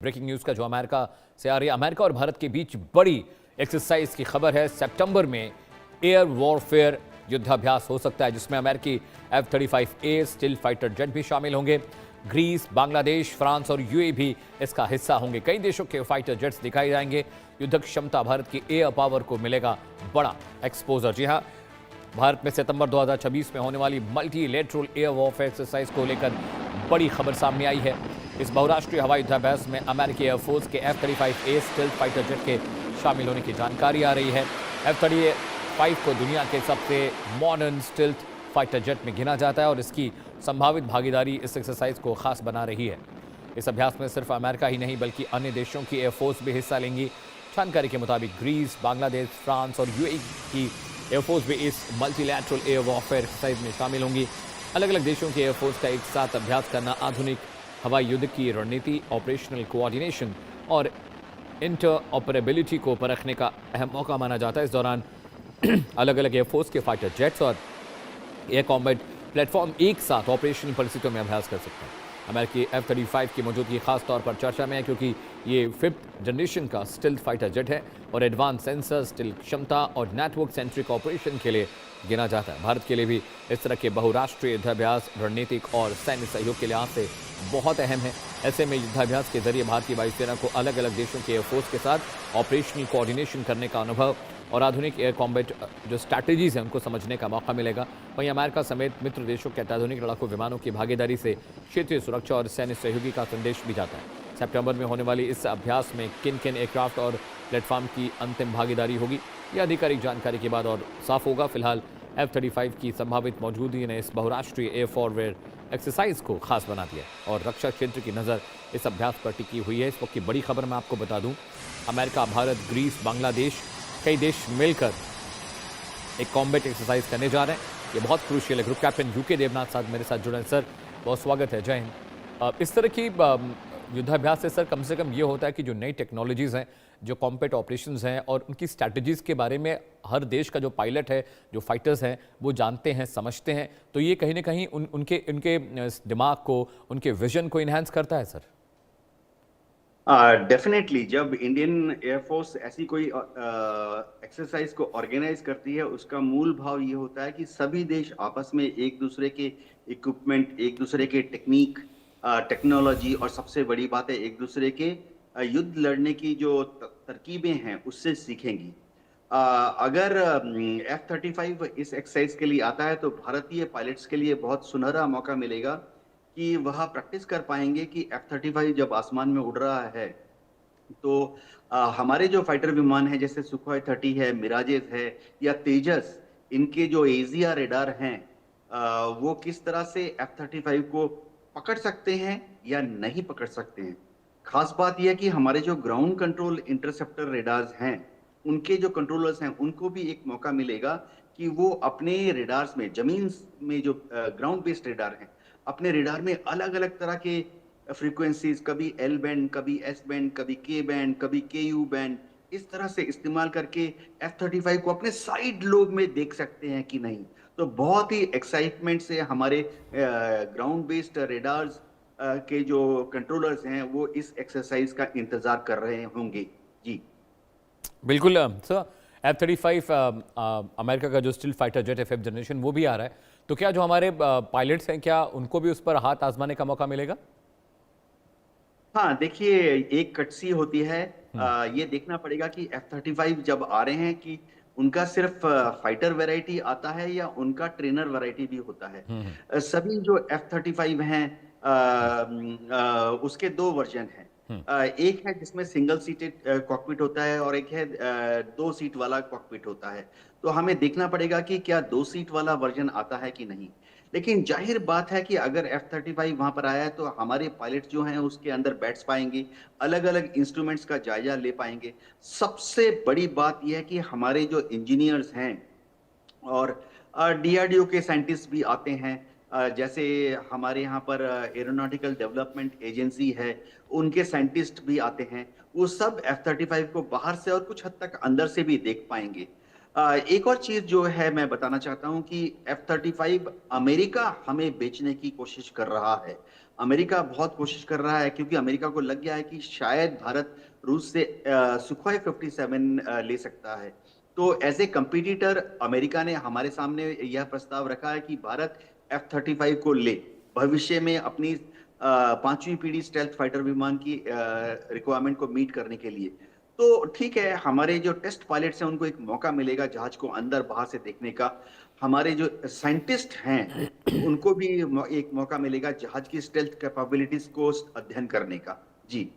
Breaking news का जो America से आ रही है, अमेरिका और भारत के बीच बड़ी एक्सरसाइज की खबर है। सितंबर में एयर वॉरफेयर युद्धाभ्यास हो सकता है, जिसमें अमेरिकी F-35A स्टील फाइटर जेट भी शामिल होंगे। ग्रीस, बांग्लादेश, फ्रांस और यूएई भी इसका हिस्सा होंगे। कई देशों के फाइटर जेट्स दिखाए जाएंगे। युद्ध क्षमता भारत की एयर पावर को मिलेगा बड़ा एक्सपोजर। जी हाँ, भारत में सितंबर 2026 में होने वाली मल्टीलेटरल एयर वॉरफेयर एक्सरसाइज को लेकर बड़ी खबर सामने आई है। इस बहुराष्ट्रीय हवाई युद्धाभ्यास में अमेरिकी एयरफोर्स के F-35A स्टील्थ फाइटर जेट के शामिल होने की जानकारी आ रही है। F-35 को दुनिया के सबसे मॉडर्न स्टील्थ फाइटर जेट में गिना जाता है और इसकी संभावित भागीदारी इस एक्सरसाइज को खास बना रही है। इस अभ्यास में सिर्फ अमेरिका ही नहीं बल्कि अन्य देशों की एयरफोर्स भी हिस्सा लेंगी। जानकारी के मुताबिक ग्रीस, बांग्लादेश, फ्रांस और यूएई की एयरफोर्स भी इस मल्टीलैटरल एयर वॉरफेयर एक्सरसाइज में शामिल होंगी। अलग अलग देशों की एयरफोर्स का एक साथ अभ्यास करना आधुनिक हवाई युद्ध की रणनीति, ऑपरेशनल कोऑर्डिनेशन और इंटरऑपरेबिलिटी को परखने का अहम मौका माना जाता है। इस दौरान अलग अलग एयरफोर्स के फाइटर जेट्स और एयर कॉम्बैट प्लेटफॉर्म एक साथ ऑपरेशनल परिस्थितियों में अभ्यास कर सकते हैं। अमेरिकी F-35 की मौजूदगी खास तौर पर चर्चा में है क्योंकि ये 5th जनरेशन का स्टील्थ फाइटर जेट है और एडवांस सेंसर, स्टील्थ क्षमता और नेटवर्क सेंट्रिक ऑपरेशन के लिए गिना जाता है। भारत के लिए भी इस तरह के बहुराष्ट्रीय युद्धाभ्यास रणनीतिक और सैन्य सहयोग के लिहाज से बहुत अहम है। ऐसे में युद्धाभ्यास के जरिए भारतीय वायुसेना को अलग अलग देशों के एयरफोर्स के साथ ऑपरेशनल कोऑर्डिनेशन करने का अनुभव और आधुनिक एयर कॉम्बैट जो स्ट्रैटेजीज हैं उनको समझने का मौका मिलेगा। वहीं अमेरिका समेत मित्र देशों के अत्याधुनिक लड़ाकू विमानों की भागीदारी से क्षेत्रीय सुरक्षा और सैन्य सहयोगी का संदेश भी जाता है। सितंबर में होने वाली इस अभ्यास में किन किन एयरक्राफ्ट और प्लेटफॉर्म की अंतिम भागीदारी होगी, यह आधिकारिक जानकारी के बाद और साफ होगा। फिलहाल F-35 की संभावित मौजूदगी ने इस बहुराष्ट्रीय एयर वॉरफेयर एक्सरसाइज को खास बना दिया और रक्षा क्षेत्र की नज़र इस अभ्यास पर टिकी हुई है। इस वक्त की बड़ी खबर मैं आपको बता दूं, अमेरिका, भारत, ग्रीस, बांग्लादेश, कई देश मिलकर एक कॉम्बैट एक्सरसाइज करने जा रहे हैं। ये बहुत क्रूशियल है। ग्रुप कैप्टन यूके देवनाथ साहब मेरे साथ जुड़े हैं। सर, बहुत स्वागत है। जय हिंद। इस तरह की युद्धाभ्यास से सर कम से कम ये होता है कि जो नई टेक्नोलॉजीज़ हैं, जो कॉम्बैट ऑपरेशंस हैं और उनकी स्ट्रैटेजीज़ के बारे में हर देश का जो पायलट है, जो फाइटर्स हैं, वो जानते हैं, समझते हैं। तो ये कहीं ना कहीं उनके दिमाग को, उनके विजन को इन्हांस करता है सर। डेफिनेटली जब इंडियन एयरफोर्स ऐसी कोई एक्सरसाइज को ऑर्गेनाइज करती है, उसका मूल भाव ये होता है कि सभी देश आपस में एक दूसरे के इक्विपमेंट, एक दूसरे के टेक्निक, टेक्नोलॉजी और सबसे बड़ी बात है एक दूसरे के युद्ध लड़ने की जो तरकीबें हैं उससे सीखेंगी। अगर F-35 इस एक्सरसाइज के लिए आता है तो भारतीय पायलट्स के लिए बहुत सुनहरा मौका मिलेगा कि वह प्रैक्टिस कर पाएंगे कि F-35 जब आसमान में उड़ रहा है तो हमारे जो फाइटर विमान है जैसे सुखोई 30 है, मिराजेस है या तेजस, इनके जो एजिया रेडार हैं वो किस तरह से F-35 को पकड़ सकते हैं या नहीं पकड़ सकते हैं। खास बात यह कि हमारे जो ग्राउंड कंट्रोल इंटरसेप्टर रेडार्स हैं, उनके जो कंट्रोलर्स हैं उनको भी एक मौका मिलेगा कि वो अपने रेडार्स में, जमीन में जो ग्राउंड बेस्ड रेडार हैं, अपने रेडार में अलग अलग तरह के फ्रीक्वेंसीज, कभी एल बैंड, कभी एस बैंड, कभी के बैंड, कभी के यू बैंड, इस तरह से इस्तेमाल करके F-35 को अपने साइड लोब में देख सकते हैं कि नहीं। तो बहुत ही एक्साइटमेंट से हमारे ग्राउंड बेस्ड रेडार्स के जो कंट्रोलर्स हैं वो इस एक्सरसाइज का इंतजार कर रहे होंगे। जी बिल्कुल सर। F-35 अमेरिका का जो स्टील्थ फाइटर जेट है 5th जनरेशन, वो भी आ रहा है। तो क्या जो हमारे पायलट्स हैं, क्या उनको भी उस पर हाथ आजमाने का मौका मिलेगा? हाँ, देखिए एक कटसी होती है। ये देखना पड़ेगा कि F-35 जब आ रहे हैं कि उनका सिर्फ फाइटर वैरायटी आता है या उनका ट्रेनर वैरायटी भी होता है। सभी जो F-35 हैं उसके दो वर्जन हैं। एक है जिसमें सिंगल सीटेड कॉकपिट होता है और एक है 2 सीट वाला कॉकपिट होता है। तो हमें देखना पड़ेगा कि क्या 2 सीट वाला वर्जन आता है कि नहीं। लेकिन जाहिर बात है कि अगर F-35 वहां पर आया है तो हमारे पायलट जो हैं उसके अंदर बैठ पाएंगे, अलग अलग इंस्ट्रूमेंट्स का जायजा ले पाएंगे। सबसे बड़ी बात यह है कि हमारे जो इंजीनियर्स हैं और DRDO के साइंटिस्ट भी आते हैं, जैसे हमारे यहाँ पर एरोनॉटिकल डेवलपमेंट एजेंसी है, उनके साइंटिस्ट भी आते हैं। वो सब F-35 को बाहर से और कुछ हद तक अंदर से भी देख पाएंगे। एक और चीज जो है मैं बताना चाहता हूं कि F-35 अमेरिका हमें बेचने की कोशिश कर रहा है। अमेरिका बहुत कोशिश कर रहा है क्योंकि अमेरिका को लग गया है कि शायद भारत रूस से सुखोई 57 ले सकता है। तो एज ए कंपटीटर अमेरिका ने हमारे सामने यह प्रस्ताव रखा है कि भारत F-35 को ले, भविष्य में अपनी पांचवी पीढ़ी स्टेल्थ फाइटर विमान की रिक्वायरमेंट को मीट करने के लिए। तो ठीक है, हमारे जो टेस्ट पायलट्स हैं उनको एक मौका मिलेगा जहाज को अंदर बाहर से देखने का। हमारे जो साइंटिस्ट हैं उनको भी एक मौका मिलेगा जहाज की स्टेल्थ कैपेबिलिटीज को अध्ययन करने का। जी।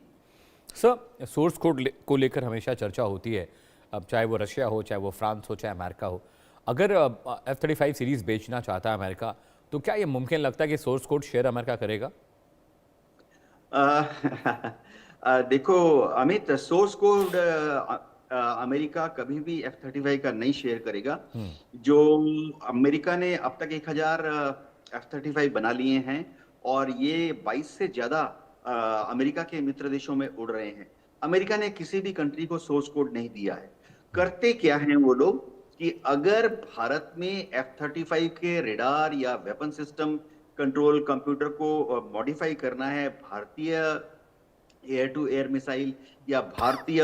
सर, सोर्स कोड को लेकर हमेशा चर्चा होती है, अब चाहे वो रशिया हो, चाहे वो फ्रांस हो, चाहे अमेरिका हो। अगर F-35 सीरीज बेचना चाहता है अमेरिका, तो क्या ये मुमकिन लगता है कि सोर्स कोड शेयर अमेरिका करेगा? अ, देखो अमित, सोर्स कोड अमेरिका कभी भी F-35 का नहीं शेयर करेगा। जो अमेरिका ने अब तक 1000 F-35 बना लिए हैं और ये 22 से ज्यादा अमेरिका के मित्र देशों में उड़ रहे हैं। अमेरिका ने किसी भी कंट्री को सोर्स कोड नहीं दिया है। करते क्या हैं वो लोग कि अगर भारत में F-35 के रेडार या वेपन सिस्टम कंट्रोल कंप्यूटर को मॉडिफाई करना है, भारतीय एयर टू एयर मिसाइल या भारतीय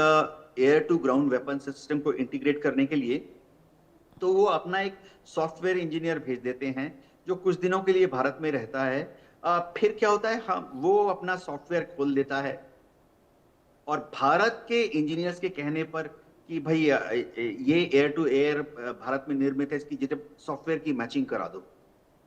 air to ground weapon system को इंटीग्रेट करने के लिए, तो वो अपना एक सॉफ्टवेयर इंजीनियर भेज देते हैं जो कुछ दिनों के लिए भारत में रहता है। फिर क्या होता है, हम वो अपना सॉफ्टवेयर खोल देता है और भारत के इंजीनियर्स के कहने पर कि भाई ये एयर टू एयर भारत में निर्मित है, इसकी जब सॉफ्टवेयर की मैचिंग करा दो।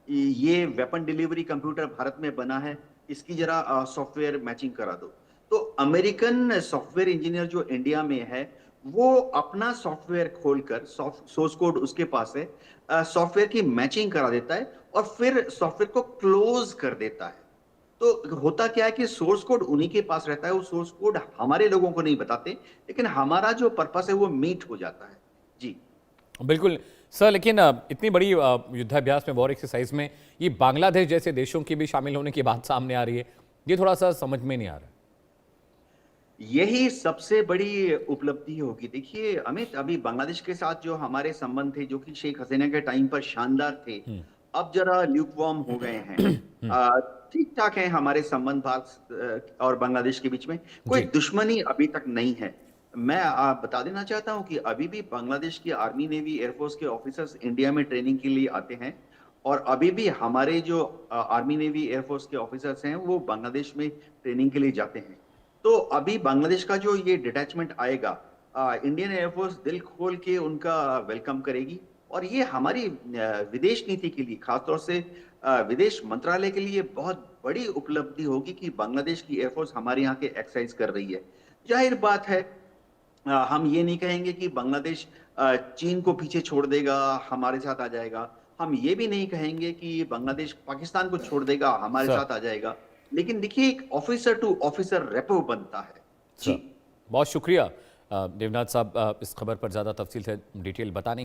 ये वेपन डिलीवरी कंप्यूटर भारत में बना है, इसकी जरा सॉफ्टवेयर मैचिंग करा दो। तो अमेरिकन सॉफ्टवेयर इंजीनियर जो इंडिया में है वो अपना सॉफ्टवेयर खोलकर, सोर्स कोड उसके पास है, सॉफ्टवेयर की मैचिंग करा देता है और फिर सॉफ्टवेयर को क्लोज कर देता है। तो होता क्या है कि सोर्स कोड उन्हीं के पास रहता है, वो सोर्स कोड हमारे लोगों को नहीं बताते, लेकिन हमारा जो पर्पस है वो मीट हो जाता है। जी। बिल्कुल सर, लेकिन इतनी बड़ी युद्धाभ्यास में, वॉर एक्सरसाइज में, ये बांग्लादेश जैसे देशों की भी शामिल होने की बात सामने आ रही है। ये थोड़ा सा समझ में नहीं आ रहा है। यही सबसे बड़ी उपलब्धि होगी। देखिए अमित, अभी बांग्लादेश के साथ जो हमारे संबंध थे, जो कि शेख हसीना के टाइम पर शानदार थे, अब जरा ल्यूकवार्म हो गए हैं। ठीक ठाक है हमारे संबंध भारत और बांग्लादेश के बीच में, कोई जी। दुश्मनी अभी तक नहीं है। मैं बता देना चाहता हूं कि अभी भी बांग्लादेश की आर्मी, नेवी, एयरफोर्स के ऑफिसर्स इंडिया में ट्रेनिंग के लिए आते हैं और अभी भी हमारे जो आर्मी, नेवी, एयरफोर्स के ऑफिसर्स हैं वो बांग्लादेश में ट्रेनिंग के लिए जाते हैं। तो अभी बांग्लादेश का जो ये डिटैचमेंट आएगा, इंडियन एयरफोर्स दिल खोल के उनका वेलकम करेगी और ये हमारी विदेश नीति के लिए, खासतौर से विदेश मंत्रालय के लिए बहुत बड़ी उपलब्धि होगी कि बांग्लादेश की एयरफोर्स हमारे यहाँ के एक्सरसाइज कर रही है। जाहिर बात है, हम ये नहीं कहेंगे कि बांग्लादेश चीन को पीछे छोड़ देगा, हमारे साथ आ जाएगा। हम ये भी नहीं कहेंगे कि बांग्लादेश पाकिस्तान को छोड़ देगा, हमारे सर साथ आ जाएगा। लेकिन देखिए, एक ऑफिसर टू ऑफिसर रेपो बनता है। सर जी। बहुत शुक्रिया देवनाथ साहब, इस खबर पर ज़्यादा तफसील से डिटेल बताने